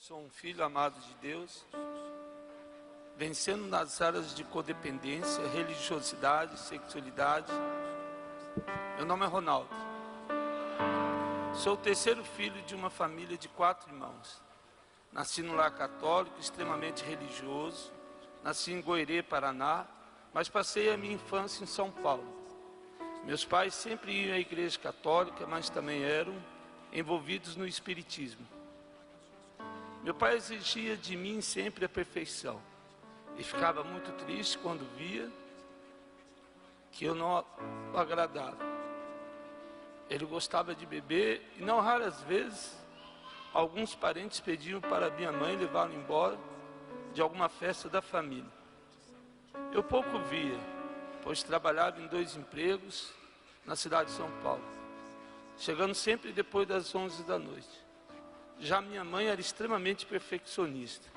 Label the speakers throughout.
Speaker 1: Sou um filho amado de Deus, vencendo nas áreas de codependência, religiosidade, sexualidade. Meu nome é Ronaldo. Sou o terceiro filho de uma família de 4 irmãos. Nasci no lar católico, extremamente religioso. Nasci em Goirê, Paraná, mas passei a minha infância em São Paulo. Meus pais sempre iam à igreja católica, mas também eram envolvidos no espiritismo. Meu pai exigia de mim sempre a perfeição e ficava muito triste quando via que eu não o agradava. Ele gostava de beber e não raras vezes alguns parentes pediam para minha mãe levá-lo embora de alguma festa da família. Eu pouco via, pois trabalhava em 2 empregos na cidade de São Paulo, chegando sempre depois das 11 da noite. Já minha mãe era extremamente perfeccionista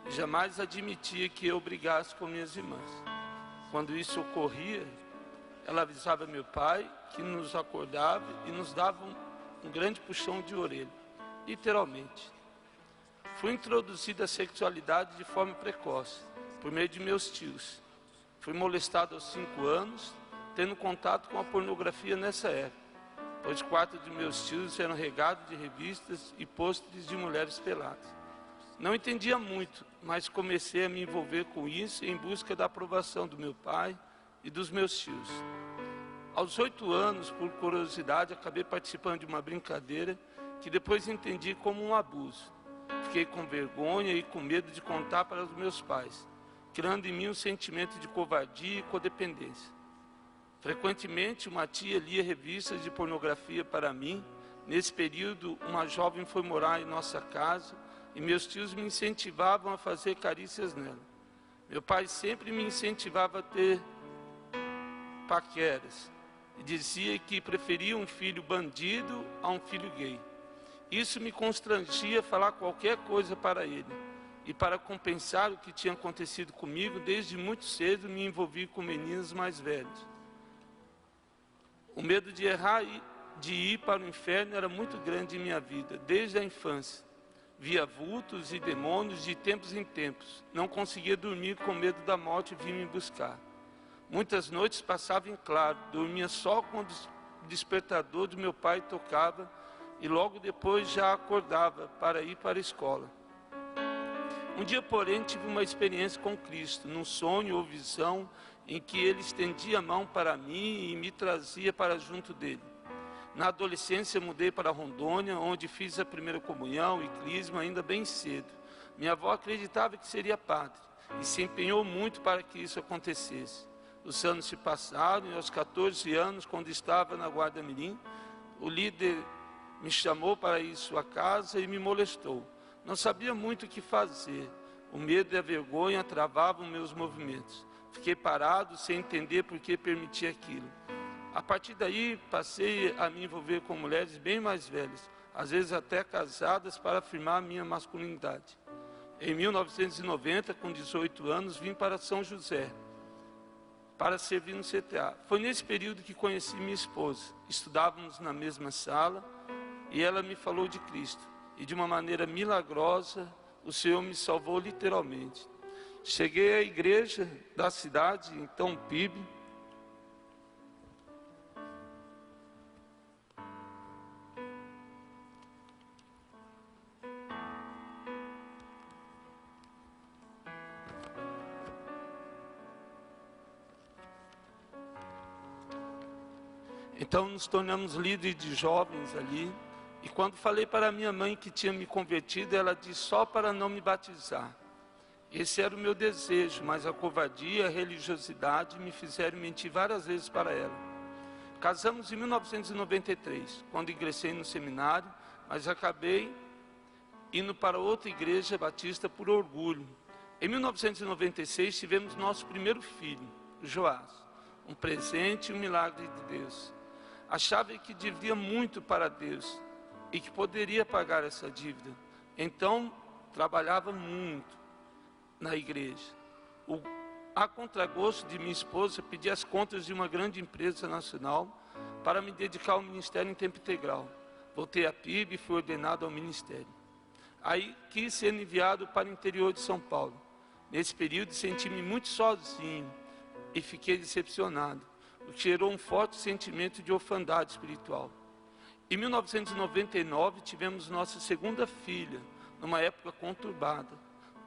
Speaker 1: e jamais admitia que eu brigasse com minhas irmãs. Quando isso ocorria, ela avisava meu pai, que nos acordava e nos dava um grande puxão de orelha, literalmente. Fui introduzido à sexualidade de forma precoce, por meio de meus tios. Fui molestado aos 5 anos, tendo contato com a pornografia nessa época, pois o quarto de meus tios eram regados de revistas e pôsteres de mulheres peladas. Não entendia muito, mas comecei a me envolver com isso em busca da aprovação do meu pai e dos meus tios. Aos 8 anos, por curiosidade, acabei participando de uma brincadeira que depois entendi como um abuso. Fiquei com vergonha e com medo de contar para os meus pais, criando em mim um sentimento de covardia e codependência. Frequentemente, uma tia lia revistas de pornografia para mim. Nesse período, uma jovem foi morar em nossa casa e meus tios me incentivavam a fazer carícias nela. Meu pai sempre me incentivava a ter paqueras e dizia que preferia um filho bandido a um filho gay. Isso me constrangia a falar qualquer coisa para ele. E para compensar o que tinha acontecido comigo, desde muito cedo me envolvi com meninos mais velhos. O medo de errar e de ir para o inferno era muito grande em minha vida, desde a infância. Via vultos e demônios de tempos em tempos. Não conseguia dormir com medo da morte vir me buscar. Muitas noites passava em claro, dormia só quando o despertador do meu pai tocava e logo depois já acordava para ir para a escola. Um dia, porém, tive uma experiência com Cristo, num sonho ou visão, em que Ele estendia a mão para mim e me trazia para junto dele. Na adolescência, mudei para Rondônia, onde fiz a primeira comunhão e crisma ainda bem cedo. Minha avó acreditava que seria padre e se empenhou muito para que isso acontecesse. Os anos se passaram e aos 14 anos, quando estava na Guarda Mirim, o líder me chamou para ir em sua casa e me molestou. Não sabia muito o que fazer. O medo e a vergonha travavam meus movimentos. Fiquei parado, sem entender por que permitia aquilo. A partir daí, passei a me envolver com mulheres bem mais velhas, às vezes até casadas, para afirmar a minha masculinidade. Em 1990, com 18 anos, vim para São José, para servir no CTA. Foi nesse período que conheci minha esposa. Estudávamos na mesma sala e ela me falou de Cristo. E de uma maneira milagrosa, o Senhor me salvou literalmente. Cheguei à igreja da cidade, então PIB. Então nos tornamos líderes de jovens ali. E quando falei para minha mãe que tinha me convertido, ela disse só para não me batizar. Esse era o meu desejo, mas a covardia e a religiosidade me fizeram mentir várias vezes para ela. Casamos em 1993, quando ingressei no seminário, mas acabei indo para outra igreja batista por orgulho. Em 1996 tivemos nosso primeiro filho, Joás, um presente e um milagre de Deus. Achava que devia muito para Deus e que poderia pagar essa dívida. Então, trabalhava muito na igreja. A contragosto de minha esposa, pedi as contas de uma grande empresa nacional para me dedicar ao ministério em tempo integral. Voltei a PIB e fui ordenado ao ministério. Aí quis ser enviado para o interior de São Paulo. Nesse período senti-me muito sozinho e fiquei decepcionado, o que gerou um forte sentimento de orfandade espiritual. Em 1999 tivemos nossa segunda filha, numa época conturbada.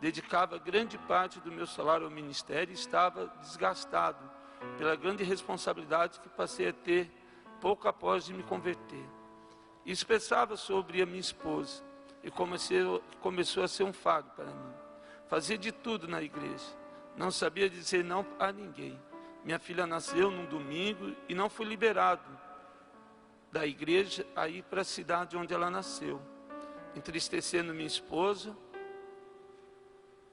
Speaker 1: Dedicava grande parte do meu salário ao ministério e estava desgastado pela grande responsabilidade que passei a ter pouco após de me converter. Isso pesava sobre a minha esposa e começou a ser um fardo para mim. Fazia de tudo na igreja, não sabia dizer não a ninguém. Minha filha nasceu num domingo e não fui liberado da igreja a ir para a cidade onde ela nasceu, entristecendo minha esposa.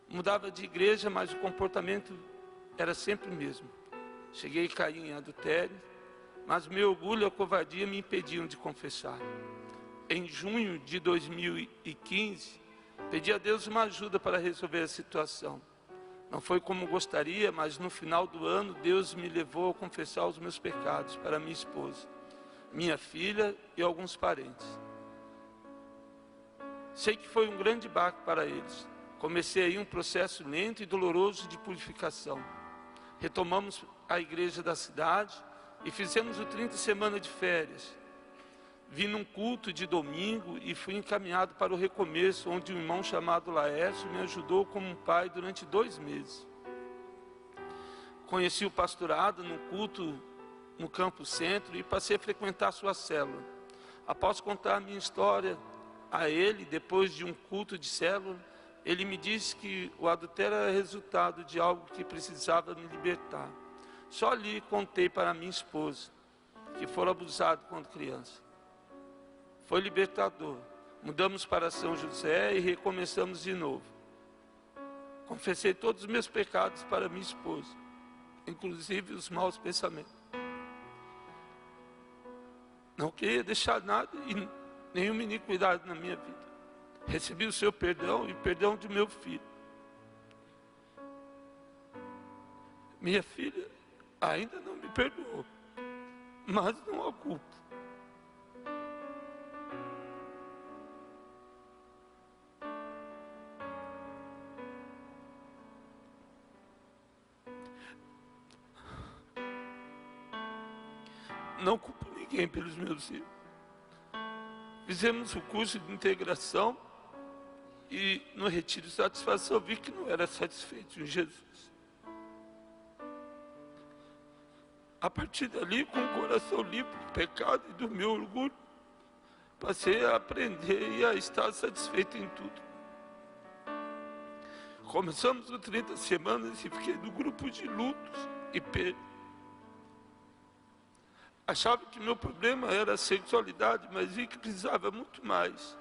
Speaker 1: Mudava de igreja, mas o comportamento era sempre o mesmo. Cheguei a cair em adultério, mas meu orgulho e a covardia me impediam de confessar. Em junho de 2015, pedi a Deus uma ajuda para resolver a situação. Não foi como gostaria, mas no final do ano, Deus me levou a confessar os meus pecados para minha esposa, minha filha e alguns parentes. Sei que foi um grande baque para eles. Comecei aí um processo lento e doloroso de purificação. Retomamos a igreja da cidade e fizemos o 30 semanas de férias. Vim num culto de domingo e fui encaminhado para o recomeço, onde um irmão chamado Laércio me ajudou como um pai durante 2 meses. Conheci o pastorado no culto no Campo Centro e passei a frequentar a sua célula. Após contar a minha história a ele, depois de um culto de célula, ele me disse que o adultério era resultado de algo que precisava me libertar. Só ali contei para minha esposa que fora abusado quando criança. Foi libertador. Mudamos para São José e recomeçamos de novo. Confessei todos os meus pecados para minha esposa, inclusive os maus pensamentos. Não queria deixar nada e nenhuma iniquidade na minha vida. Recebi o seu perdão e o perdão de meu filho. Minha filha ainda não me perdoou, mas não a culpo. Não culpo ninguém pelos meus erros. Fizemos o curso de integração e no retiro de satisfação vi que não era satisfeito em Jesus. A partir dali, com o coração limpo do pecado e do meu orgulho, passei a aprender e a estar satisfeito em tudo. Começamos o 30 semanas e fiquei no grupo de lutos e perda. Achava que meu problema era a sexualidade, mas vi que precisava muito mais.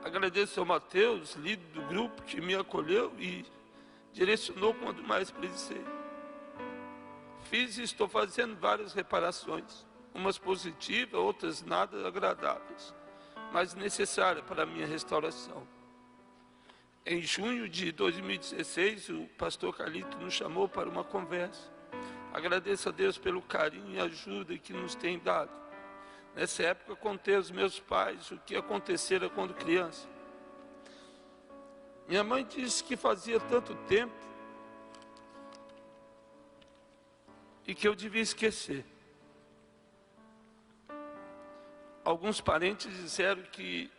Speaker 1: Agradeço ao Mateus, líder do grupo, que me acolheu e direcionou quando mais precisei. Fiz e estou fazendo várias reparações, umas positivas, outras nada agradáveis, mas necessárias para a minha restauração. Em junho de 2016, o pastor Carlito nos chamou para uma conversa. Agradeço a Deus pelo carinho e ajuda que nos tem dado. Nessa época, contei aos meus pais o que acontecera quando criança. Minha mãe disse que fazia tanto tempo e que eu devia esquecer. Alguns parentes disseram que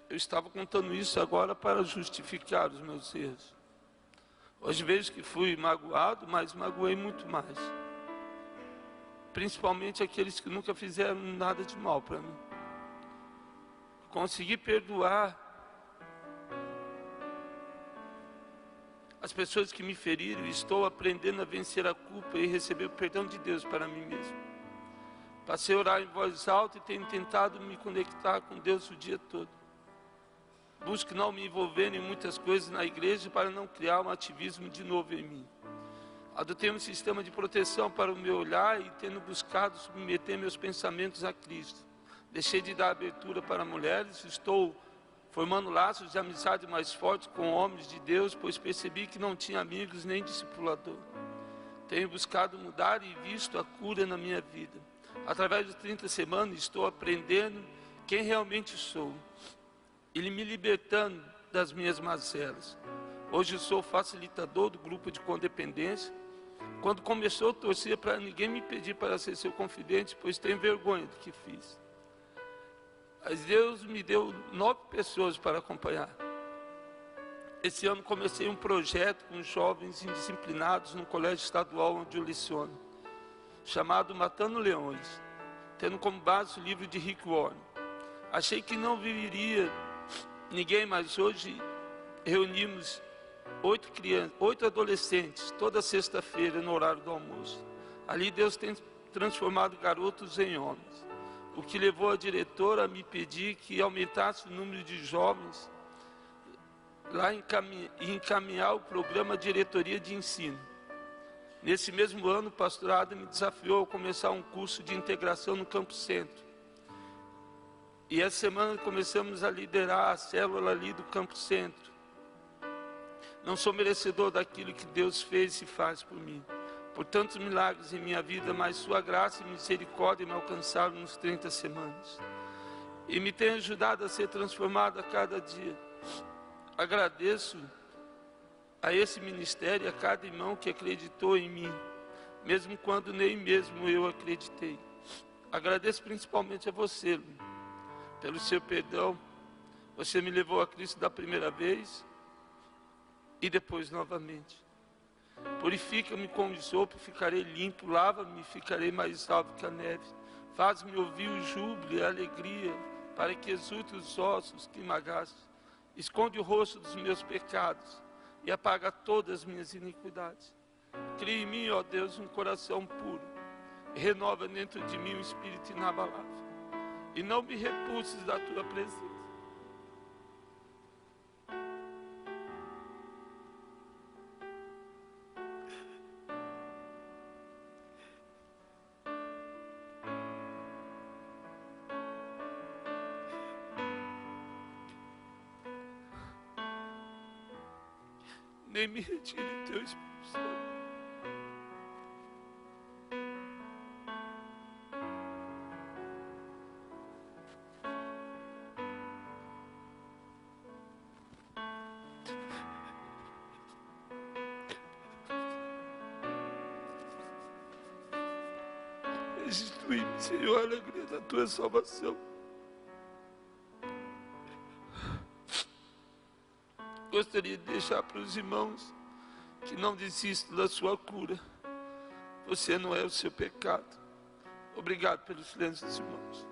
Speaker 1: eu estava contando isso agora para justificar os meus erros. Hoje vejo que fui magoado, mas magoei muito mais. Principalmente aqueles que nunca fizeram nada de mal para mim. Consegui perdoar as pessoas que me feriram e estou aprendendo a vencer a culpa e receber o perdão de Deus para mim mesmo. Passei a orar em voz alta e tenho tentado me conectar com Deus o dia todo. Busco não me envolver em muitas coisas na igreja para não criar um ativismo de novo em mim. Adotei um sistema de proteção para o meu olhar e tendo buscado submeter meus pensamentos a Cristo. Deixei de dar abertura para mulheres, estou formando laços de amizade mais fortes com homens de Deus, pois percebi que não tinha amigos nem discipulador. Tenho buscado mudar e visto a cura na minha vida. Através de 30 semanas estou aprendendo quem realmente sou. Ele me libertando das minhas mazelas. Hoje eu sou facilitador do grupo de condependência. Quando começou, eu torcia para ninguém me pedir para ser seu confidente, pois tenho vergonha do que fiz. Mas Deus me deu 9 pessoas para acompanhar. Esse ano comecei um projeto com jovens indisciplinados no colégio estadual onde eu leciono, chamado Matando Leões, tendo como base o livro de Rick Warren. Achei que não viria ninguém, mas hoje reunimos 8 adolescentes, toda sexta-feira no horário do almoço. Ali Deus tem transformado garotos em homens, o que levou a diretora a me pedir que aumentasse o número de jovens lá e encaminhar o programa Diretoria de Ensino. Nesse mesmo ano, o pastorado me desafiou a começar um curso de integração no Campo Centro. E essa semana começamos a liderar a célula ali do Campo Centro. Não sou merecedor daquilo que Deus fez e faz por mim, por tantos milagres em minha vida, mas sua graça e misericórdia me alcançaram nos 30 semanas. E me tem ajudado a ser transformado a cada dia. Agradeço a esse ministério, a cada irmão que acreditou em mim, mesmo quando nem mesmo eu acreditei. Agradeço principalmente a você, Luiz, pelo seu perdão. Você me levou a Cristo da primeira vez e depois novamente. Purifica-me com isopo, ficarei limpo. Lava-me, ficarei mais salvo que a neve. Faz-me ouvir o júbilo e a alegria, para que exulte os ossos que emagaste. Esconde o rosto dos meus pecados e apaga todas as minhas iniquidades. Cria em mim, ó Deus, um coração puro. E renova dentro de mim um espírito inabalável. E não me repulses da tua presença. Nem me retire teu Espírito Santo. Restitui-me, Senhor, a alegria da tua salvação. Gostaria de deixar para os irmãos que não desistam da sua cura. Você não é o seu pecado. Obrigado pelo silêncio dos irmãos.